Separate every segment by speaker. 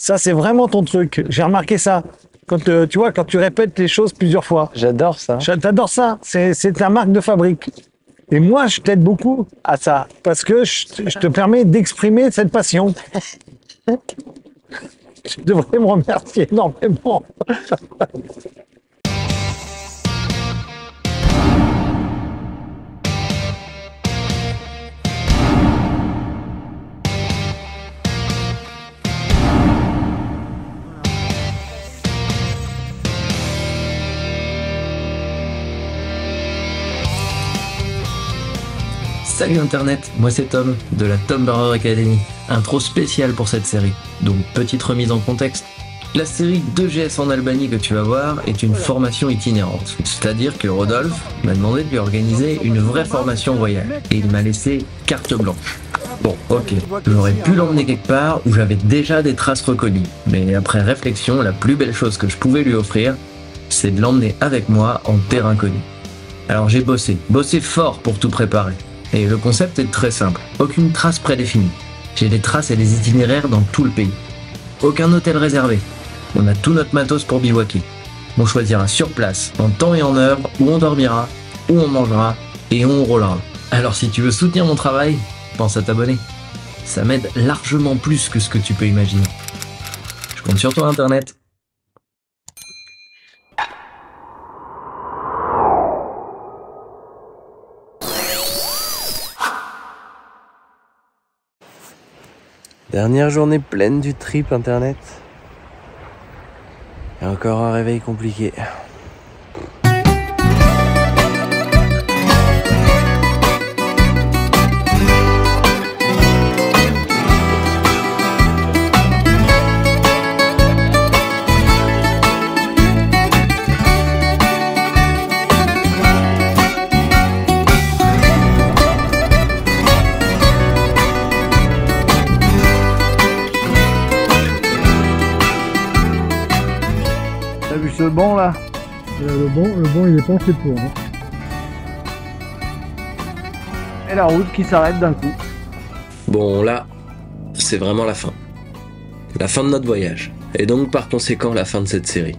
Speaker 1: Ça, c'est vraiment ton truc. J'ai remarqué ça. Quand tu vois, quand tu répètes les choses plusieurs fois.
Speaker 2: J'adore ça.
Speaker 1: T'adores ça. C'est ta marque de fabrique. Et moi, je t'aide beaucoup à ça. Parce que je te permets d'exprimer cette passion. Tu devrais me remercier énormément.
Speaker 3: Salut Internet, moi c'est Tom, de la Tom Burger Academy. Intro spéciale pour cette série, donc petite remise en contexte. La série 2GS en Albanie que tu vas voir est une formation itinérante. C'est-à-dire que Rodolphe m'a demandé de lui organiser une vraie formation voyage, et il m'a laissé carte blanche. Bon, ok, j'aurais pu l'emmener quelque part où j'avais déjà des traces reconnues, mais après réflexion, la plus belle chose que je pouvais lui offrir, c'est de l'emmener avec moi en terre inconnue. Alors j'ai bossé fort pour tout préparer. Et le concept est très simple, aucune trace prédéfinie. J'ai des traces et des itinéraires dans tout le pays. Aucun hôtel réservé. On a tout notre matos pour bivouaquer. On choisira sur place, en temps et en heure, où on dormira, où on mangera et où on roulera. Alors si tu veux soutenir mon travail, pense à t'abonner. Ça m'aide largement plus que ce que tu peux imaginer. Je compte sur toi Internet.
Speaker 2: Dernière journée pleine du trip internet. Et encore un réveil compliqué.
Speaker 1: T'as vu ce banc là? Le banc il est pensé pour. Hein. Et la route qui s'arrête d'un coup.
Speaker 3: Bon là, c'est vraiment la fin. La fin de notre voyage. Et donc par conséquent la fin de cette série.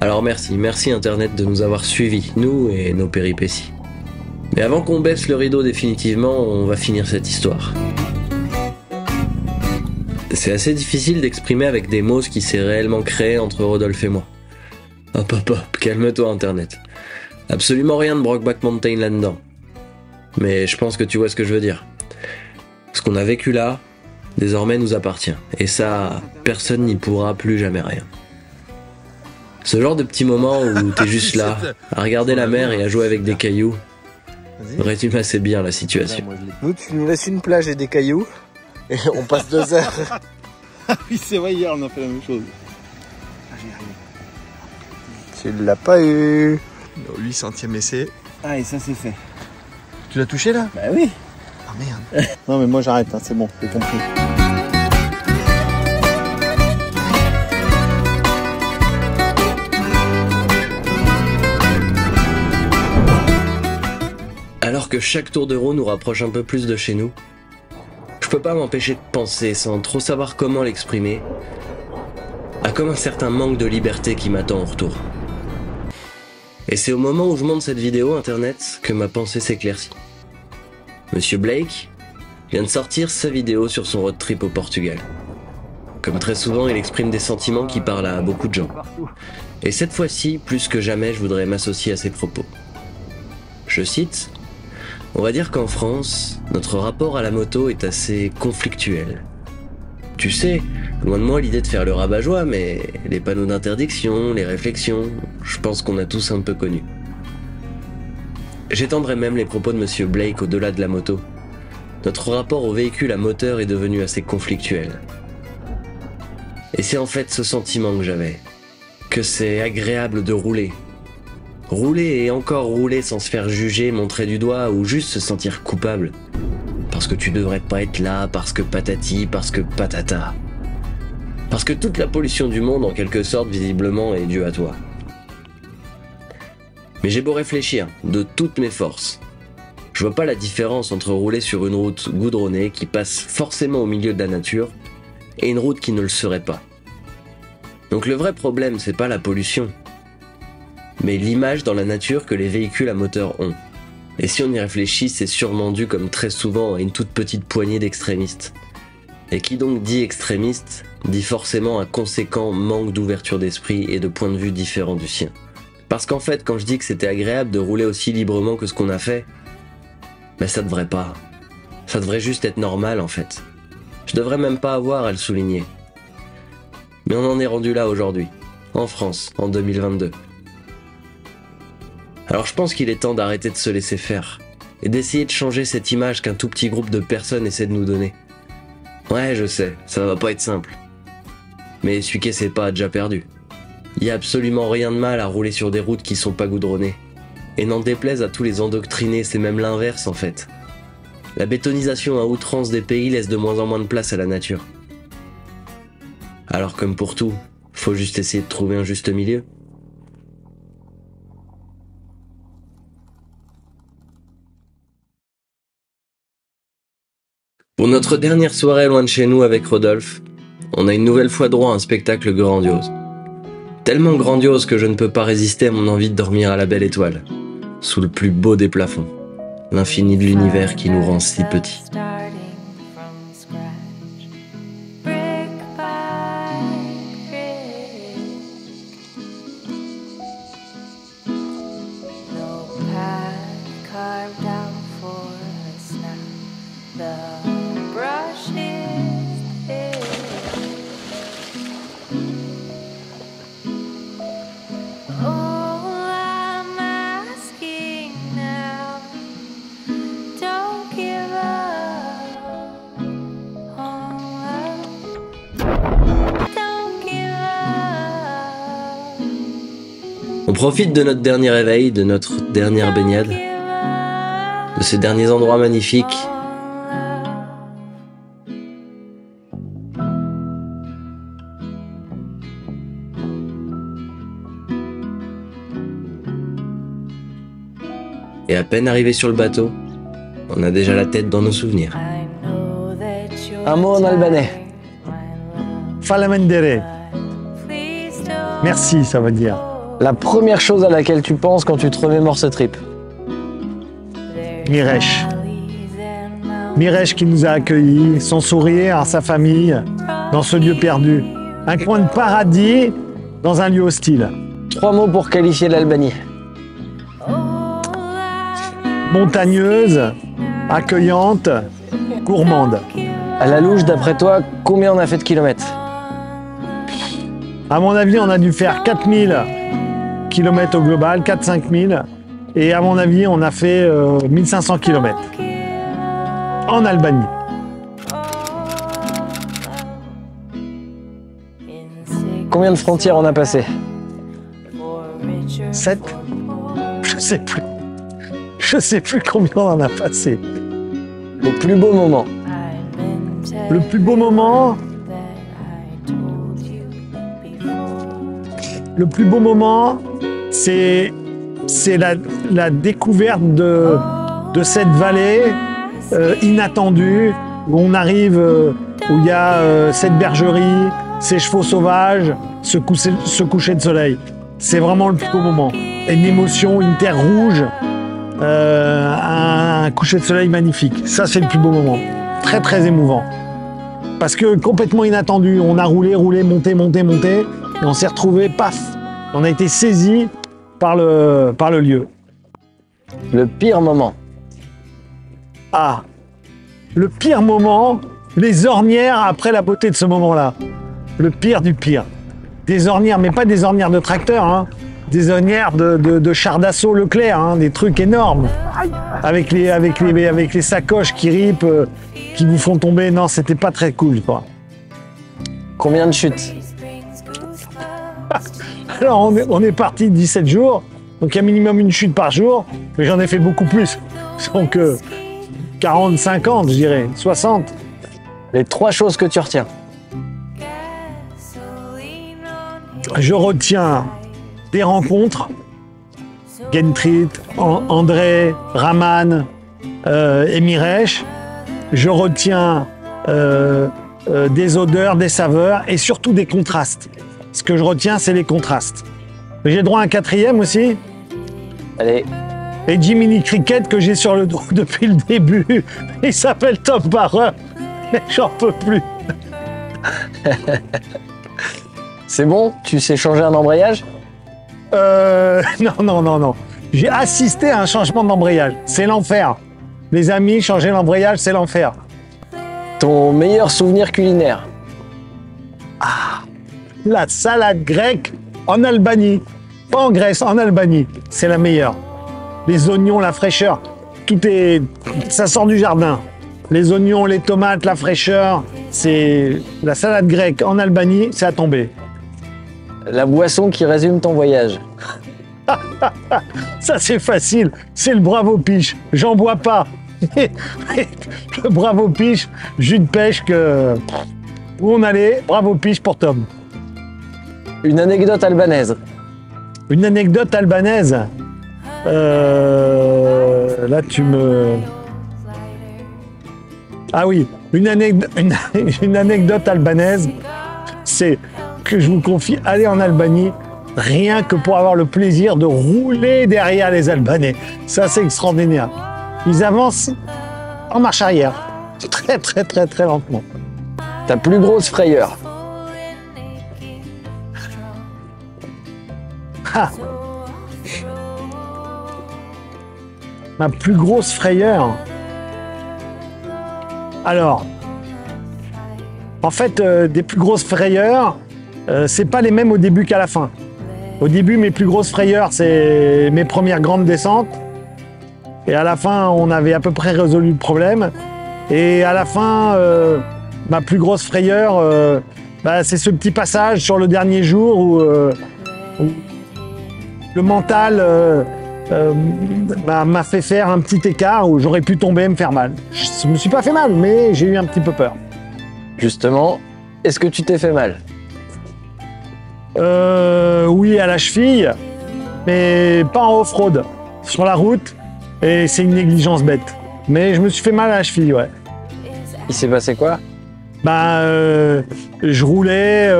Speaker 3: Alors merci Internet de nous avoir suivis, nous et nos péripéties. Mais avant qu'on baisse le rideau définitivement, on va finir cette histoire. C'est assez difficile d'exprimer avec des mots ce qui s'est réellement créé entre Rodolphe et moi. Hop, calme-toi Internet. Absolument rien de Brokeback Mountain là-dedans. Mais je pense que tu vois ce que je veux dire. Ce qu'on a vécu là, désormais nous appartient. Et ça, personne n'y pourra plus jamais rien. Ce genre de petit moment où t'es juste là, à regarder la mer et à jouer avec des cailloux, résume assez bien la situation.
Speaker 2: Nous, tu nous laisses une plage et des cailloux, et on passe 2 heures.
Speaker 4: Ah oui, c'est vrai, hier on a fait la même chose.
Speaker 2: Tu l'as pas eu.
Speaker 4: 800e essai.
Speaker 2: Ah, et ça c'est fait.
Speaker 4: Tu l'as touché là?
Speaker 2: Bah oui.
Speaker 4: Ah merde. Non mais moi j'arrête, hein, c'est bon, j'ai compris.
Speaker 3: Alors que chaque tour de roue nous rapproche un peu plus de chez nous, je peux pas m'empêcher de penser, sans trop savoir comment l'exprimer, à comme un certain manque de liberté qui m'attend en retour. Et c'est au moment où je monte cette vidéo internet que ma pensée s'éclaircit. Monsieur Blake vient de sortir sa vidéo sur son road trip au Portugal. Comme très souvent, il exprime des sentiments qui parlent à beaucoup de gens. Et cette fois-ci, plus que jamais, je voudrais m'associer à ses propos. Je cite: « On va dire qu'en France, notre rapport à la moto est assez conflictuel. Tu sais, loin de moi l'idée de faire le rabat-joie, mais les panneaux d'interdiction, les réflexions, je pense qu'on a tous un peu connu. J'étendrai même les propos de Monsieur Blake au-delà de la moto. Notre rapport au véhicule à moteur est devenu assez conflictuel. Et c'est en fait ce sentiment que j'avais, que c'est agréable de rouler. Rouler et encore rouler sans se faire juger, montrer du doigt ou juste se sentir coupable. Parce que tu devrais pas être là, parce que patati, parce que patata. Parce que toute la pollution du monde, en quelque sorte, visiblement, est due à toi. Mais j'ai beau réfléchir, de toutes mes forces, je vois pas la différence entre rouler sur une route goudronnée qui passe forcément au milieu de la nature et une route qui ne le serait pas. Donc le vrai problème, c'est pas la pollution, mais l'image dans la nature que les véhicules à moteur ont. Et si on y réfléchit, c'est sûrement dû, comme très souvent, à une toute petite poignée d'extrémistes. Et qui donc dit extrémiste, dit forcément un conséquent manque d'ouverture d'esprit et de point de vue différent du sien. Parce qu'en fait, quand je dis que c'était agréable de rouler aussi librement que ce qu'on a fait, ben ça devrait pas. Ça devrait juste être normal en fait. Je devrais même pas avoir à le souligner. Mais on en est rendu là aujourd'hui, en France, en 2022. Alors je pense qu'il est temps d'arrêter de se laisser faire, et d'essayer de changer cette image qu'un tout petit groupe de personnes essaie de nous donner. Ouais, je sais, ça va pas être simple. Mais celui qui essaie pas a déjà perdu. Il y a absolument rien de mal à rouler sur des routes qui sont pas goudronnées. Et n'en déplaise à tous les endoctrinés, c'est même l'inverse en fait. La bétonisation à outrance des pays laisse de moins en moins de place à la nature. Alors comme pour tout, faut juste essayer de trouver un juste milieu. Pour notre dernière soirée loin de chez nous avec Rodolphe, on a une nouvelle fois droit à un spectacle grandiose. Tellement grandiose que je ne peux pas résister à mon envie de dormir à la belle étoile, sous le plus beau des plafonds, l'infini de l'univers qui nous rend si petits. On profite de notre dernier réveil, de notre dernière baignade, de ces derniers endroits magnifiques. Et à peine arrivé sur le bateau, on a déjà la tête dans nos souvenirs.
Speaker 2: Un mot en albanais.
Speaker 1: Falamendere. Merci, ça veut dire.
Speaker 2: La première chose à laquelle tu penses quand tu te remémores ce trip.
Speaker 1: Miresh. Miresh qui nous a accueillis, son sourire, sa famille, dans ce lieu perdu. Un coin de paradis dans un lieu hostile.
Speaker 2: 3 mots pour qualifier l'Albanie.
Speaker 1: Montagneuse, accueillante, gourmande.
Speaker 2: À la louche, d'après toi, combien on a fait de kilomètres?
Speaker 1: À mon avis, on a dû faire 4000 km au global, 4-5 000. Et à mon avis, on a fait 1500 km en Albanie.
Speaker 2: Combien de frontières on a passé?
Speaker 1: 7? Je sais plus. Je sais plus combien on en a passé.
Speaker 2: Le plus beau moment.
Speaker 1: Le plus beau moment. Le plus beau moment, c'est la découverte de cette vallée inattendue, où on arrive, où il y a cette bergerie, ces chevaux sauvages, ce coucher de soleil. C'est vraiment le plus beau moment. Une émotion, une terre rouge, un coucher de soleil magnifique. Ça, c'est le plus beau moment. Très, très émouvant. Parce que complètement inattendu, on a roulé, monté, et on s'est retrouvé, paf, on a été saisi par le lieu.
Speaker 2: Le pire moment.
Speaker 1: Ah, le pire moment, les ornières après la beauté de ce moment-là. Le pire du pire. Des ornières, mais pas des ornières de tracteur, hein. Des ornières de chars d'assaut Leclerc, hein, des trucs énormes. Avec les sacoches qui ripent, qui vous font tomber. Non, c'était pas très cool, quoi.
Speaker 2: Combien de chutes?
Speaker 1: Alors, on est parti 17 jours, donc il y a minimum une chute par jour, mais j'en ai fait beaucoup plus. Donc 40, 50, je dirais, 60.
Speaker 2: Les 3 choses que tu retiens.
Speaker 1: Je retiens des rencontres, Gentrit, André, Raman et Miresh. Je retiens des odeurs, des saveurs et surtout des contrastes. Ce que je retiens, c'est les contrastes. J'ai droit à un quatrième aussi.
Speaker 5: Allez,
Speaker 1: Et Jiminy Cricket que j'ai sur le dos depuis le début. Il s'appelle Tom Barrer. Mais j'en peux plus.
Speaker 5: c'est bon? Tu sais changer un embrayage?
Speaker 1: Non. J'ai assisté à un changement d'embrayage. C'est l'enfer. Les amis, changer l'embrayage, c'est l'enfer.
Speaker 5: Ton meilleur souvenir culinaire?
Speaker 1: La salade grecque en Albanie. Pas en Grèce, en Albanie. C'est la meilleure. Les oignons, la fraîcheur. Ça sort du jardin. Les oignons, les tomates, la fraîcheur. C'est la salade grecque en Albanie, c'est à tomber.
Speaker 5: La boisson qui résume ton voyage?
Speaker 1: Ça, c'est facile. C'est le Bravo Piche. J'en bois pas. Le Bravo Piche, jus de pêche que... Où on allait, Bravo Piche pour Tom.
Speaker 5: Une anecdote albanaise?
Speaker 1: Une anecdote albanaise. Là, tu me... Ah oui, une anecdote albanaise, c'est que je vous confie, aller en Albanie, rien que pour avoir le plaisir de rouler derrière les Albanais. Ça, c'est extraordinaire. Ils avancent en marche arrière, très lentement.
Speaker 5: Ta plus grosse frayeur?
Speaker 1: Ah. Ma plus grosse frayeur. Alors, en fait, des plus grosses frayeurs, c'est pas les mêmes au début qu'à la fin. Au début, mes plus grosses frayeurs, c'est mes premières grandes descentes. Et à la fin, on avait à peu près résolu le problème. Et à la fin, ma plus grosse frayeur, c'est ce petit passage sur le dernier jour où le mental m'a fait faire un petit écart où j'aurais pu tomber et me faire mal. Je me suis pas fait mal, mais j'ai eu un petit peu peur.
Speaker 5: Justement, est-ce que tu t'es fait mal?
Speaker 1: Oui, à la cheville, mais pas en off-road, sur la route, et c'est une négligence bête. Mais je me suis fait mal à la cheville, ouais.
Speaker 5: Il s'est passé quoi?
Speaker 1: Je roulais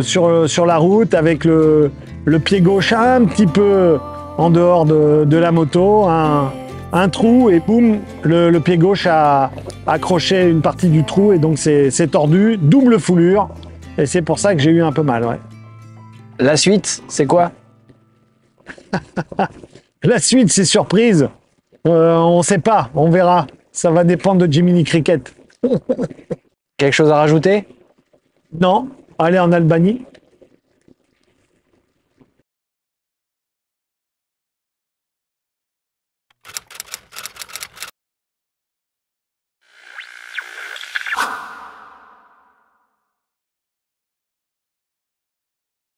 Speaker 1: sur la route avec le pied gauche un petit peu en dehors de la moto, un trou et boum, le pied gauche a accroché une partie du trou et donc c'est tordu, double foulure et c'est pour ça que j'ai eu un peu mal, ouais.
Speaker 5: La suite, c'est quoi?
Speaker 1: La suite, c'est surprise. On sait pas, on verra. Ça va dépendre de Jiminy Cricket.
Speaker 5: Quelque chose à rajouter?
Speaker 1: Non, aller en Albanie.